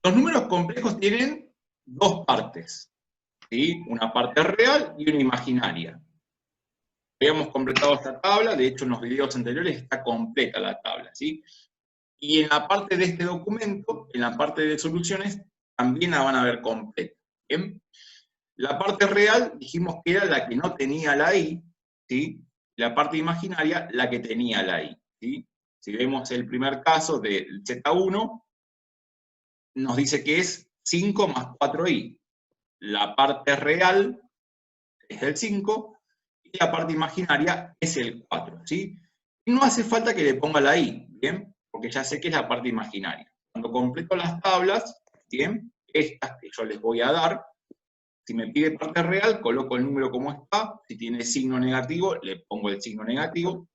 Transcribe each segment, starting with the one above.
Los números complejos tienen dos partes, ¿sí? Una parte real y una imaginaria. Habíamos completado esta tabla, de hecho en los videos anteriores está completa la tabla, ¿sí? Y en la parte de este documento, en la parte de soluciones, también la van a ver completa, ¿bien? La parte real dijimos que era la que no tenía la i, ¿sí? La parte imaginaria, la que tenía la i, ¿sí? Si vemos el primer caso del Z1, nos dice que es 5 más 4i. La parte real es el 5 y la parte imaginaria es el 4, ¿sí? Y no hace falta que le ponga la i, ¿bien? Porque ya sé que es la parte imaginaria. Cuando completo las tablas, ¿bien? Estas que yo les voy a dar, si me pide parte real, coloco el número como está. Si tiene signo negativo, le pongo el signo negativo.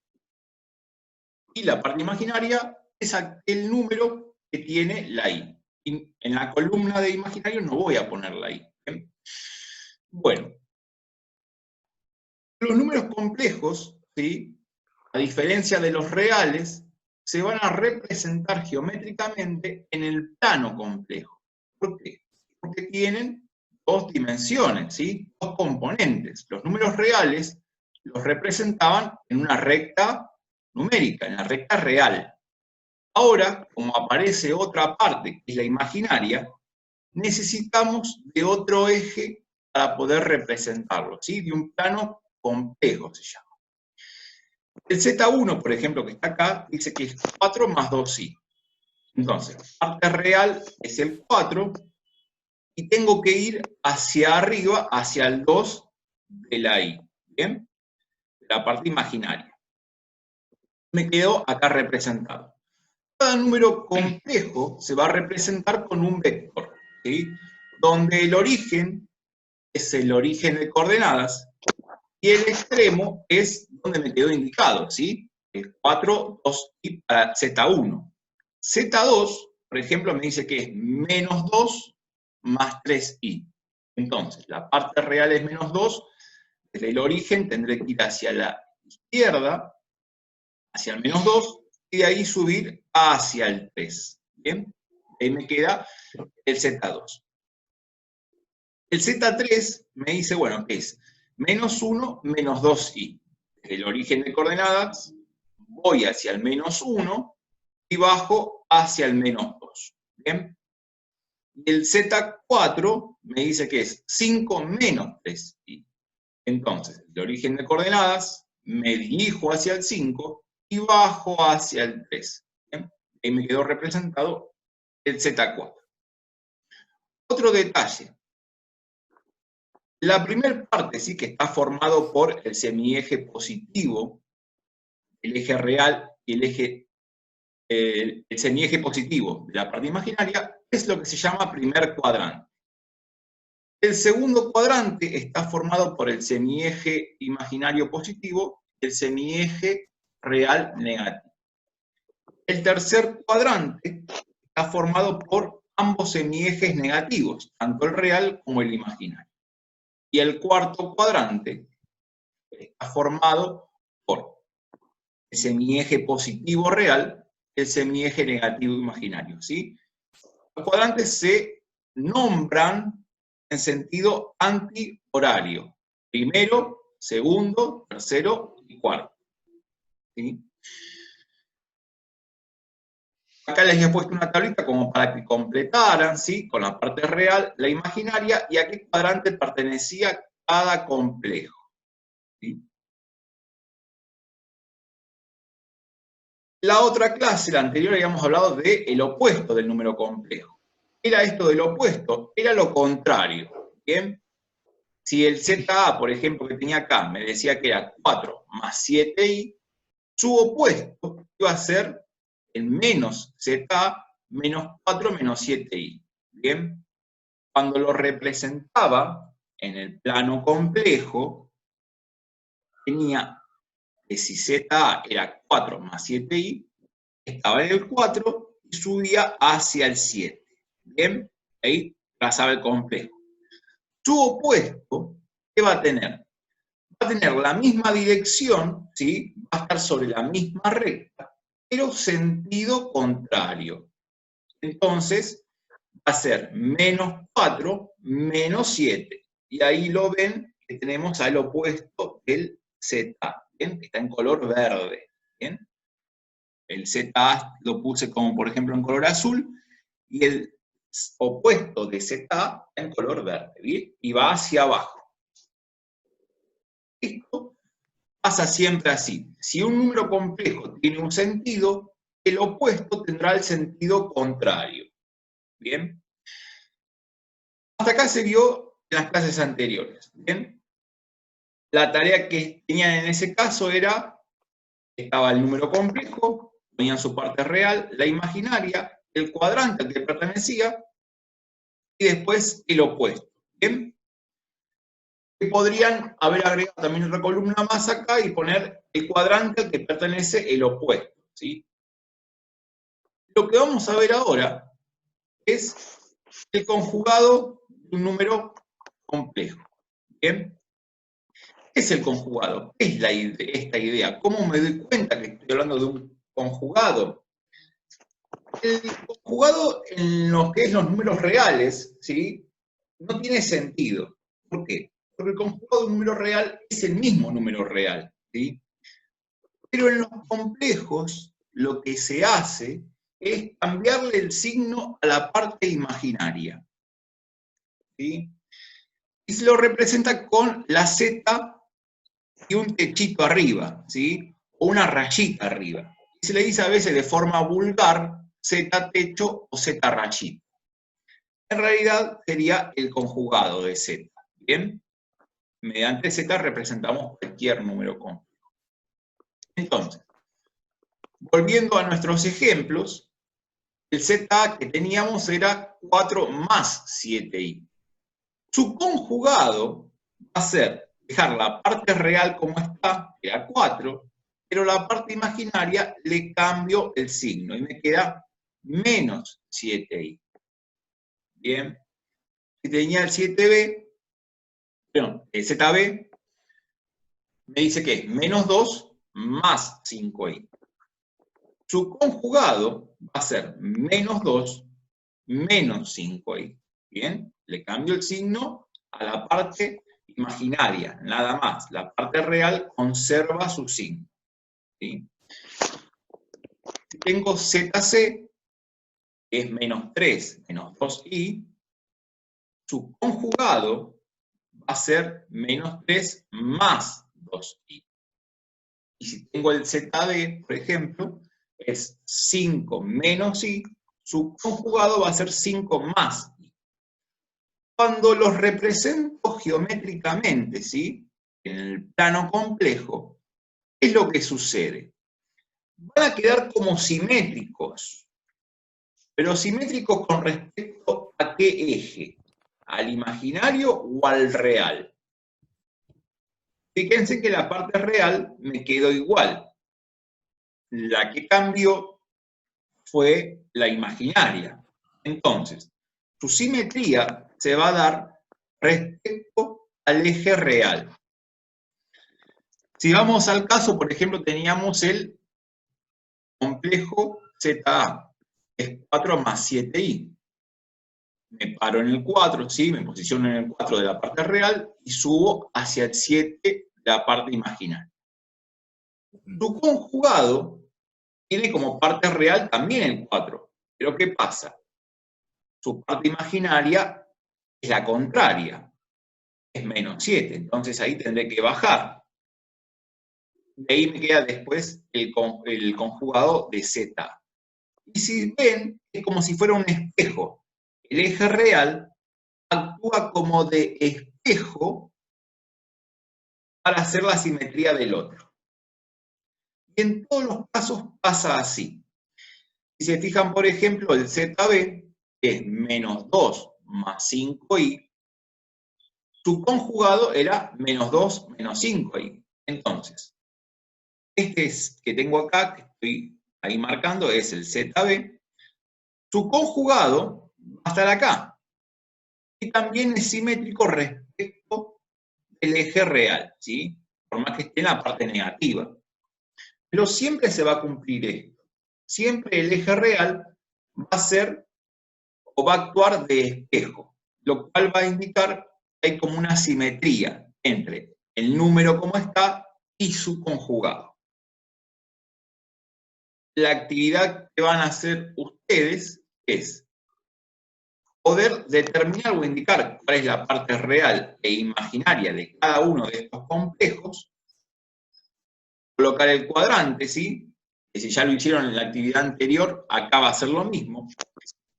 Y la parte imaginaria es aquel número que tiene la i. Y en la columna de imaginario no voy a poner la i. ¿Bien? Bueno, los números complejos, ¿sí? A diferencia de los reales, se van a representar geométricamente en el plano complejo. ¿Por qué? Porque tienen dos dimensiones, ¿sí? Dos componentes. Los números reales los representaban en una recta numérica, en la recta real. Ahora, como aparece otra parte, que es la imaginaria, necesitamos de otro eje para poder representarlo, ¿sí? De un plano complejo se llama. El Z1, por ejemplo, que está acá, dice que es 4 más 2i. Entonces, parte real es el 4, y tengo que ir hacia arriba, hacia el 2 de la i, ¿bien? La parte imaginaria. Me quedó acá representado. Cada número complejo se va a representar con un vector, ¿sí? Donde el origen es el origen de coordenadas, y el extremo es donde me quedó indicado, ¿sí? El 4, 2i para Z1. Z2, por ejemplo, me dice que es menos 2 más 3i. Entonces, la parte real es menos 2, desde el origen tendré que ir hacia la izquierda, hacia el menos 2, y de ahí subir hacia el 3. ¿Bien? Ahí me queda el Z2. El Z3 me dice, bueno, que es menos 1 menos 2i. Desde el origen de coordenadas voy hacia el menos 1 y bajo hacia el menos 2. ¿Bien? Y el Z4 me dice que es 5 menos 3i. Entonces, el origen de coordenadas, me dirijo hacia el 5 y bajo hacia el 3. ¿Bien? Ahí me quedó representado el Z4. Otro detalle. La primera parte sí que está formado por el semieje positivo, el eje real y el semieje positivo de la parte imaginaria, es lo que se llama primer cuadrante. El segundo cuadrante está formado por el semieje imaginario positivo y el semieje real negativo. El tercer cuadrante está formado por ambos semiejes negativos, tanto el real como el imaginario. Y el cuarto cuadrante está formado por el semieje positivo real y el semieje negativo imaginario, ¿sí? Los cuadrantes se nombran en sentido antihorario. Primero, segundo, tercero y cuarto. ¿Sí? Acá les he puesto una tablita como para que completaran, ¿sí? Con la parte real, la imaginaria, y a qué cuadrante pertenecía cada complejo. ¿Sí? La otra clase, la anterior, habíamos hablado del opuesto del número complejo. ¿Qué era esto del opuesto? Era lo contrario. ¿Bien? Si el ZA, por ejemplo, que tenía acá, me decía que era 4 más 7i, su opuesto iba a ser el menos ZA menos 4 menos 7i. ¿Bien? Cuando lo representaba en el plano complejo, tenía que si ZA era 4 más 7i, estaba en el 4 y subía hacia el 7. ¿Bien? Ahí trazaba el complejo. Su opuesto, ¿qué va a tener? Va a tener la misma dirección, ¿sí? Va a estar sobre la misma recta, pero sentido contrario. Entonces, a ser menos 4, menos 7. Y ahí lo ven que tenemos al opuesto del Z, ¿bien? Que está en color verde, ¿bien? El ZA lo puse como, por ejemplo, en color azul, y el opuesto de ZA está en color verde, ¿bien? Y va hacia abajo. Esto pasa siempre así. Si un número complejo tiene un sentido, el opuesto tendrá el sentido contrario. ¿Bien? Hasta acá se vio en las clases anteriores. ¿Bien? La tarea que tenían en ese caso era, estaba el número complejo, ponían su parte real, la imaginaria, el cuadrante al que pertenecía, y después el opuesto. ¿Bien? Que podrían haber agregado también otra columna más acá y poner el cuadrante al que pertenece el opuesto. ¿Sí? Lo que vamos a ver ahora es el conjugado de un número complejo. ¿Bien? ¿Qué es el conjugado? ¿Qué es esta idea? ¿Cómo me doy cuenta que estoy hablando de un conjugado? El conjugado en lo que es los números reales, ¿sí? No tiene sentido. ¿Por qué? Porque el conjugado de un número real es el mismo número real, ¿sí? Pero en los complejos lo que se hace es cambiarle el signo a la parte imaginaria, ¿sí? Y se lo representa con la Z y un techito arriba, ¿sí? O una rayita arriba. Y se le dice a veces de forma vulgar Z techo o Z rayita. En realidad sería el conjugado de Z, ¿bien? Mediante Z representamos cualquier número complejo. Entonces, volviendo a nuestros ejemplos, el Z que teníamos era 4 más 7i. Su conjugado va a ser dejar la parte real como está, que era 4, pero la parte imaginaria le cambio el signo y me queda menos 7i. Bien, si tenía el 7b, perdón, el zb, me dice que es menos 2 más 5i. Su conjugado va a ser menos 2 menos 5i. Bien, le cambio el signo a la parte imaginaria, nada más. La parte real conserva su signo. ¿Sí? Si tengo ZC, que es menos 3 menos 2i, su conjugado va a ser menos 3 más 2i. Y si tengo el ZD, por ejemplo, es 5 menos i, su conjugado va a ser 5 más i. Cuando los represento geométricamente, ¿sí? En el plano complejo, ¿qué es lo que sucede? Van a quedar como simétricos, pero simétricos con respecto a qué eje, al imaginario o al real. Fíjense que la parte real me quedó igual. La que cambió fue la imaginaria. Entonces, su simetría se va a dar respecto al eje real. Si vamos al caso, por ejemplo, teníamos el complejo ZA, es 4 más 7i. Me paro en el 4, ¿sí? Me posiciono en el 4 de la parte real y subo hacia el 7 de la parte imaginaria. Su conjugado tiene como parte real también el 4. Pero ¿qué pasa? Su parte imaginaria es la contraria, es menos 7. Entonces ahí tendré que bajar. De ahí me queda después el conjugado de Z. Y si ven, es como si fuera un espejo. El eje real actúa como de espejo para hacer la simetría del otro. Y en todos los casos pasa así. Si se fijan, por ejemplo, el ZB, que es menos 2 más 5i, su conjugado era menos 2 menos 5i. Entonces, este que tengo acá, que estoy ahí marcando, es el ZB. Su conjugado va a estar acá. Y también es simétrico respecto del eje real, ¿sí? Por más que esté en la parte negativa. Pero siempre se va a cumplir esto. Siempre el eje real va a ser o va a actuar de espejo, lo cual va a indicar que hay como una simetría entre el número como está y su conjugado. La actividad que van a hacer ustedes es poder determinar o indicar cuál es la parte real e imaginaria de cada uno de estos complejos, colocar el cuadrante, ¿sí? Que si ya lo hicieron en la actividad anterior, acá va a ser lo mismo.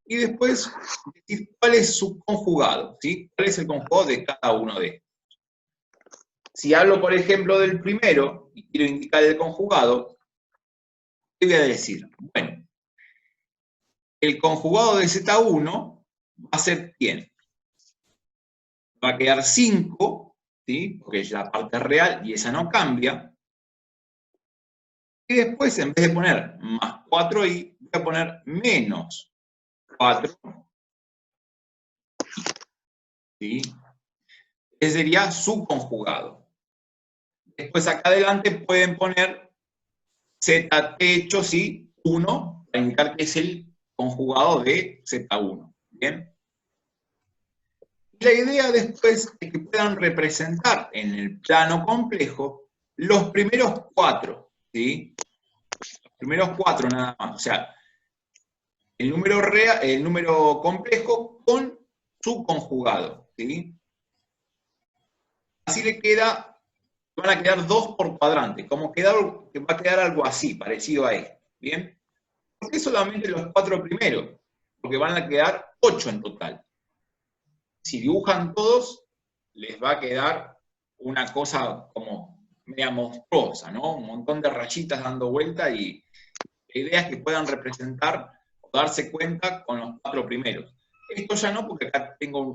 Y después decir cuál es su conjugado, ¿sí? ¿Cuál es el conjugado de cada uno de estos? Si hablo, por ejemplo, del primero y quiero indicar el conjugado, ¿qué voy a decir? Bueno, el conjugado de Z1 va a ser ¿quién? Va a quedar 5, ¿sí? Porque es la parte real y esa no cambia. Y después, en vez de poner más 4i, voy a poner menos 4. ¿Sí? Ese sería su conjugado. Después acá adelante pueden poner z hecho, ¿sí? 1, para indicar que es el conjugado de Z1. ¿Bien? La idea después es que puedan representar en el plano complejo los primeros 4, ¿sí? Los primeros 4 nada más. O sea, el número real, el número complejo con su conjugado, ¿sí? Así le queda, van a quedar 2 por cuadrante, como que va a quedar algo así, parecido a esto, ¿bien? ¿Por qué solamente los 4 primeros? Porque van a quedar 8 en total. Si dibujan todos, les va a quedar una cosa como media monstruosa, ¿no? Un montón de rayitas dando vuelta y la idea es que puedan representar o darse cuenta con los 4 primeros. Esto ya no, porque acá tengo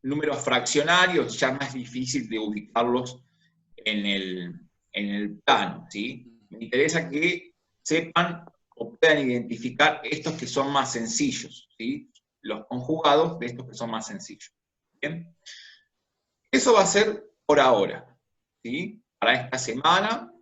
números fraccionarios, ya más difícil de ubicarlos en el plano, ¿sí? Me interesa que sepan o puedan identificar estos que son más sencillos, ¿sí? Los conjugados de estos que son más sencillos. ¿Bien? Eso va a ser por ahora, ¿sí? Para esta semana